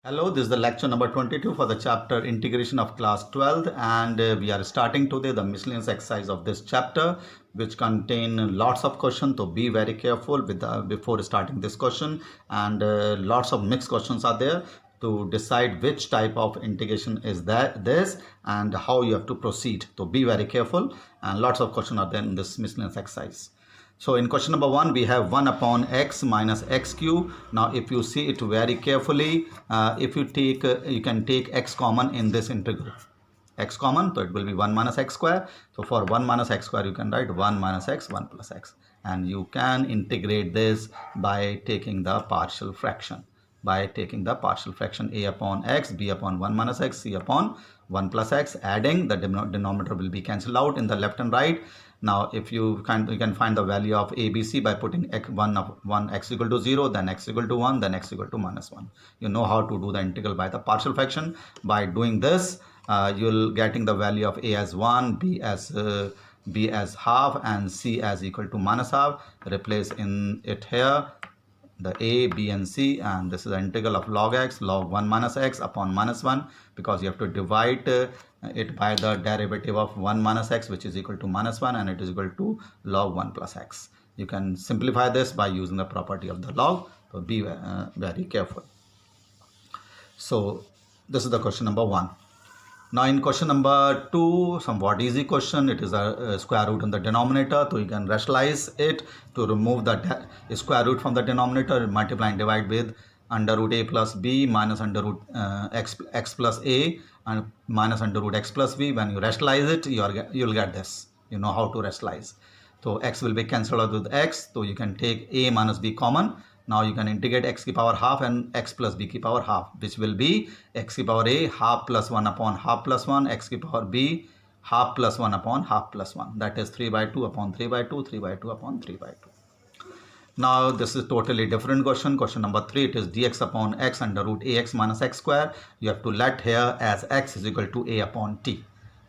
Hello, this is the lecture number 22 for the chapter Integration of class 12th, and we are starting today the miscellaneous exercise of this chapter, which contain lots of questions. So be very careful with before starting this question, and lots of mixed questions are there to decide which type of integration is this and how you have to proceed. So be very careful, and lots of questions are there in this miscellaneous exercise. So in question number 1, we have 1 upon x minus x cube. Now if you see it very carefully, if you take, you can take x common in this integral. X common, so it will be 1 minus x square. So for 1 minus x square, you can write 1 minus x, 1 plus x. And you can integrate this by taking the partial fraction. By taking the partial fraction a upon x, b upon 1 minus x, c upon 1 plus x, adding the denominator will be cancelled out in the left and right. Now if you can find the value of ABC by putting one x equal to 0, then x equal to 1, then x equal to minus 1. You know how to do the integral by the partial fraction. By doing this, you'll getting the value of a as 1, b as half, and c as equal to minus half. Replace in it here the a, b and c, and this is the integral of log x, log 1 minus x upon minus 1, because you have to divide it by the derivative of 1 minus x, which is equal to minus 1, and it is equal to log 1 plus x. You can simplify this by using the property of the log, so be very careful. So this is the question number 1. Now in question number 2, somewhat easy question. It is a square root in the denominator, so you can rationalize it to remove the square root from the denominator, multiply and divide with under root a plus b minus under root x plus a and minus under root x plus b. When you rationalize it, you'll get this. You know how to rationalize. So x will be cancelled out with x, so you can take a minus b common. Now you can integrate x की power half and x plus b की power half, which will be x की power a half plus 1 upon half plus 1, x की power b half plus 1 upon half plus 1. That is 3 by 2 upon 3 by 2, 3 by 2 upon 3 by 2. Now this is totally different question. Question number 3, it is dx upon x under root ax minus x square. You have to let here as x is equal to a upon t.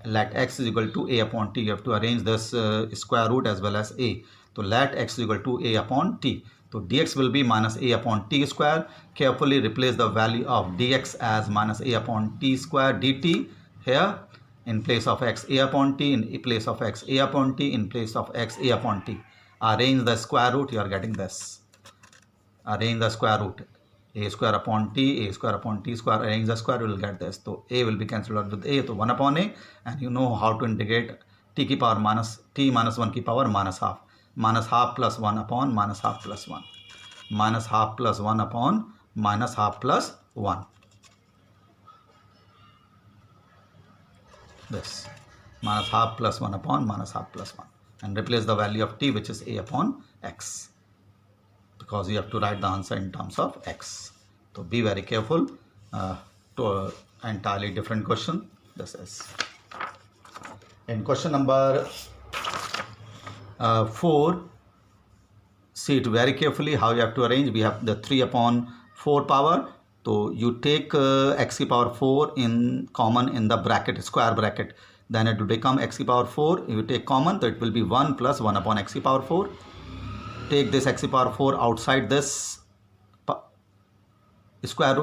Let x is equal to a upon t. You have to arrange this square root as well as a. So let x is equal to a upon t. So dx will be minus a upon t square. Carefully replace the value of dx as minus a upon t square dt here. In place of x a upon t, in place of x a upon t, in place of x a upon t. Arrange the square root, you are getting this. Arrange the square root. A square upon t, a square upon t square. Arrange the square, you will get this. So a will be cancelled out with a. So 1 upon a, and you know how to integrate t की power minus t minus 1 की power minus half. Minus half plus 1 upon minus half plus 1. Minus half plus 1 upon minus half plus 1. This. Minus half plus 1 upon minus half plus 1. And replace the value of t, which is a upon x. Because you have to write the answer in terms of x. So be very careful. To an entirely different question. This is. In question number 4, see it very carefully how you have to arrange. We have the 3 upon 4 power. So you take x की power 4 in common in the bracket, square bracket. Then it will become x की power 4. You take common, so it will be 1 plus 1 upon x की power 4. Take this x की power 4 outside this square,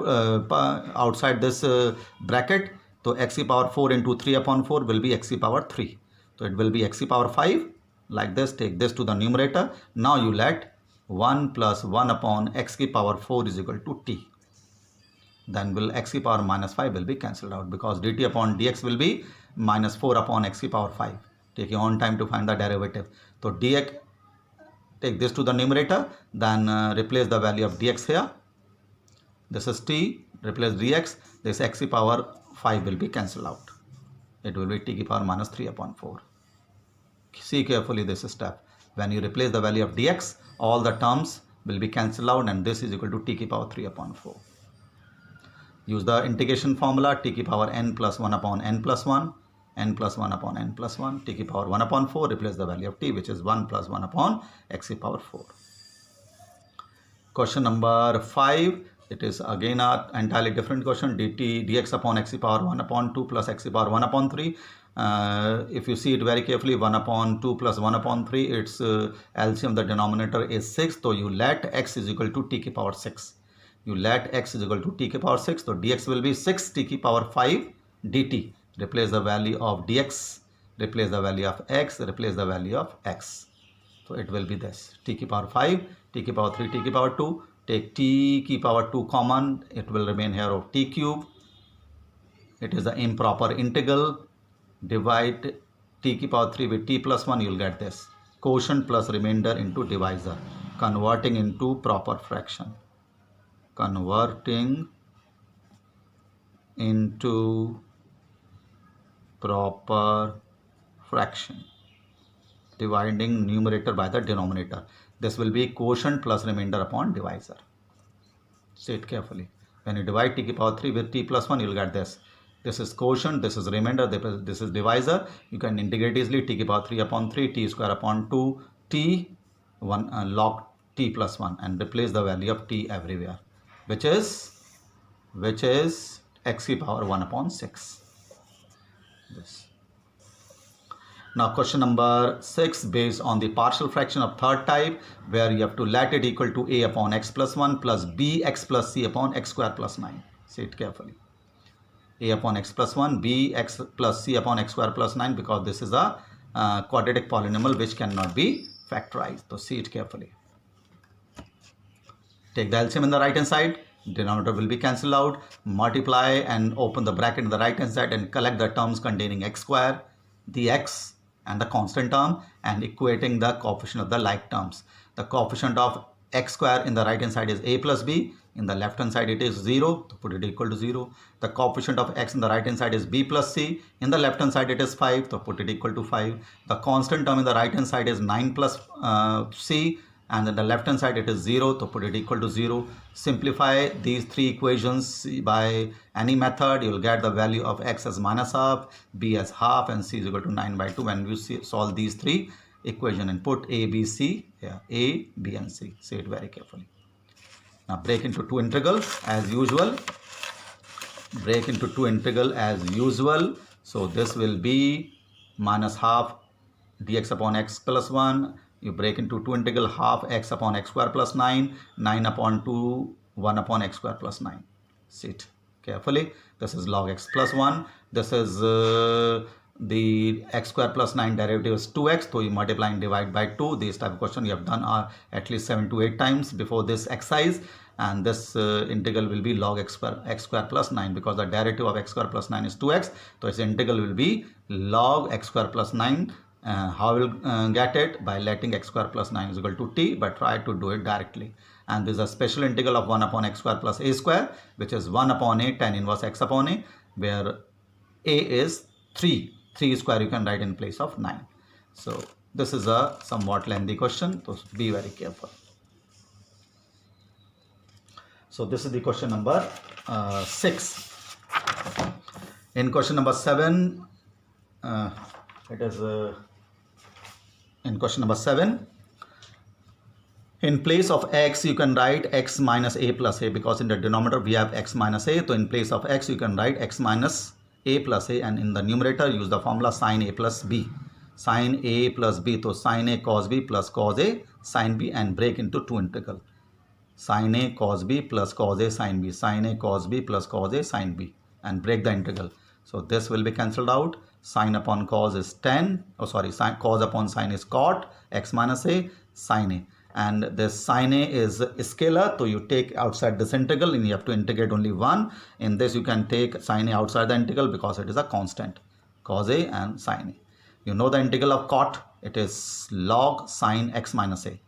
outside this bracket. So x की power 4 into 3 upon 4 will be x की power 3. So it will be x की power 5. Like this, take this to the numerator. Now you let 1 plus 1 upon x की power 4 is equal to t. Then will x की power minus 5 will be cancelled out, because dt upon dx will be minus 4 upon x की power 5. Take your own time to find the derivative. So dx, take this to the numerator, then replace the value of dx here. This is t, replace dx. This x की power 5 will be cancelled out. It will be t की power minus 3 upon 4. See carefully this step. When you replace the value of dx, all the terms will be cancelled out, and this is equal to t की power 3 upon 4. Use the integration formula, t की power n plus 1 upon n plus 1, n plus 1 upon n plus 1, t की power 1 upon 4, replace the value of t, which is 1 plus 1 upon x की power 4. Question number 5, it is again an entirely different question. Dx upon x की power 1 upon 2 plus x की power 1 upon 3. If you see it very carefully, 1 upon 2 plus 1 upon 3, its LCM, the denominator is 6. So you let x is equal to t की power 6. you let x is equal to t की power 6, so dx will be 6 t की power 5 dt. Replace the value of dx, replace the value of x, replace the value of x. So it will be this t की power 5, t की power 3, t की power 2. Take t की power 2 common, it will remain here of t cube. It is an improper integral. Divide t की power 3 with t plus 1, you will get this quotient plus remainder into divisor, converting into proper fraction. Converting into proper fraction. Dividing numerator by the denominator. This will be quotient plus remainder upon divisor. See it carefully. When you divide t की power 3 with t plus 1, you will get this. This is quotient, this is remainder, this is divisor. You can integrate easily. T की power 3 upon 3, t square upon 2, t 1 log t plus 1, and replace the value of t everywhere, which is x की power 1 upon 6. This. Now question number 6, based on the partial fraction of third type, where you have to let it equal to a upon x plus 1 plus bx plus c upon x square plus 9. See it carefully. A upon x plus 1, b x plus c upon x square plus 9, because this is a quadratic polynomial which cannot be factorized. So see it carefully. Take the LCM in the right hand side. Denominator will be cancelled out. Multiply and open the bracket in the right hand side and collect the terms containing x square, the x and the constant term, and equating the coefficient of the like terms. The coefficient of x square in the right hand side is a plus b. In the left hand side it is 0, so put it equal to 0. The coefficient of x in the right hand side is b plus c. In the left hand side it is 5, so put it equal to 5. The constant term in the right hand side is 9 plus c, and in the left hand side it is 0, so put it equal to 0. Simplify these three equations by any method. You will get the value of x as minus half, b as half, and c is equal to 9 by 2. When you solve these three equation and put a, b, c here, a, b and c. See it very carefully. Now break into two integrals as usual. Break into two integral as usual. So this will be minus half dx upon x plus 1. You break into two integral, half x upon x square plus 9, 9 upon 2, 1 upon x square plus 9. See it carefully. This is log x plus 1. This is the x square plus 9 derivative is 2x. So you multiply and divide by 2. These type of question you have done at least 7 to 8 times before this exercise. And this integral will be log x square plus 9, because the derivative of x square plus 9 is 2x. So its integral will be log x square plus 9. How we'll get it? By letting x square plus 9 is equal to t, but try to do it directly. And this is a special integral of 1 upon x square plus a square, which is 1 upon a tan inverse x upon a, where a is 3. 3 square you can write in place of 9. So this is a somewhat lengthy question, so be very careful. So this is the question number 6. In question number 7, it is in question number 7, in place of x you can write x minus a plus a, because in the denominator we have x minus a. So in place of x you can write x minus a plus a, and in the numerator use the formula sin a plus b. Sin a plus b, so sin a cos b plus cos a sin b, and break into two integral. Sin a cos b plus cos a sin b, sin a cos b plus cos a sin b, and break the integral. So this will be cancelled out. Sin upon cos is tan, cos upon sin is cot, x minus a sin a, and this sin a is scalar, so you take outside this integral and you have to integrate only one. In this you can take sin a outside the integral because it is a constant, cos a and sin a. You know the integral of cot, it is log sin x minus a.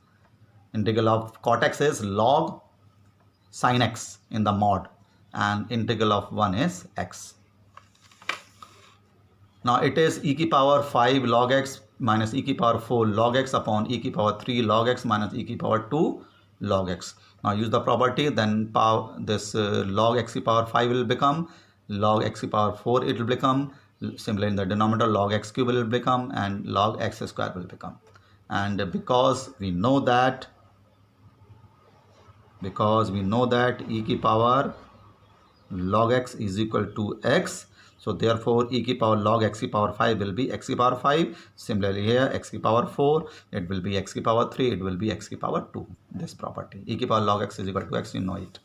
Integral of cot x is log sin x in the mod, and integral of 1 is x. Now it is e की power 5 log x minus e की power 4 log x upon e की power 3 log x minus e की power 2 log x. Now use the property, then this log x की power 5 will become log x की power 4, it will become, similarly in the denominator log x cube will become, and log x square will become. And because we know that e की power log x is equal to x, so therefore e की power log x की power 5 will be x की power 5. Similarly here x की power 4, it will be x की power 3, it will be x की power 2. This property, e की power log x is equal to x, you know it.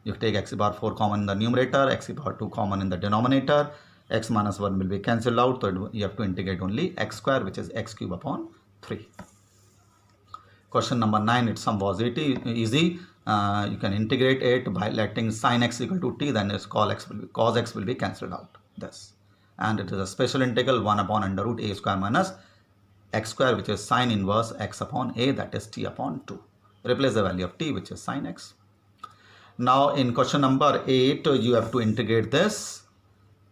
You take x power 4 common in the numerator, x power 2 common in the denominator, x minus 1 will be cancelled out, so you have to integrate only x square, which is x cube upon 3. Question number 9, its sum was easy. You can integrate it by letting sin x equal to t, then cos x will be cancelled out. This, and it is a special integral 1 upon under root a square minus x square, which is sin inverse x upon a, that is t upon 2. Replace the value of t, which is sin x. Now in question number 8, you have to integrate this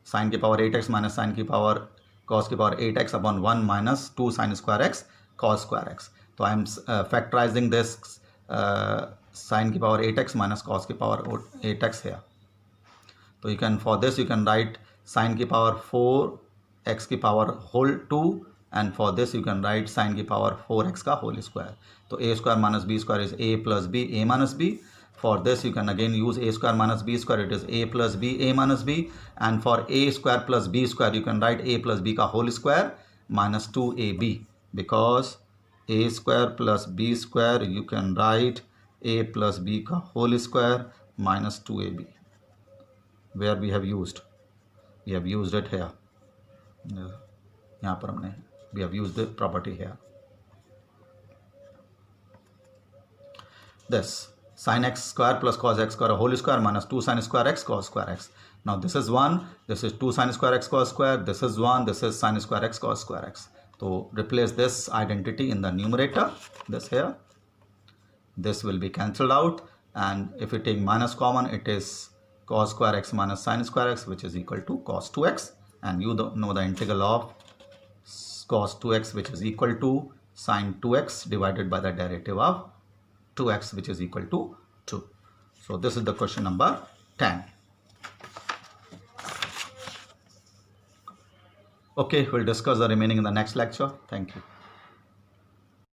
sin ki power 8x minus sin ki power cos ki power 8x upon 1 minus 2 sin square x cos square x. So I am factorizing this sin ki power 8x minus cos ki power 8x here. So you can, for this you can write sin ki power 4 x ki power whole 2, and for this you can write sin ki power 4x ka whole square. So a square minus b square is a plus b, a minus b. For this you can again use a square minus b square, it is a plus b, a minus b. And for a square plus b square, you can write a plus b ka whole square minus 2ab, because a square plus b square you can write a plus b ka whole square minus 2ab. Where we have used it here. यहाँ पर हमने we have used the property here. This sin x square plus cos x square whole square minus 2 sin square x cos square x. Now this is 1, this is 2 sin square x cos square, this is 1, this is sin square x cos square x. So replace this identity in the numerator, this here. This will be cancelled out, and if you take minus common, it is cos square x minus sin square x, which is equal to cos 2x, and you know the integral of cos 2x, which is equal to sin 2x divided by the derivative of 2x, which is equal to 2. So this is the question number 10. Okay, we'll discuss the remaining in the next lecture. Thank you.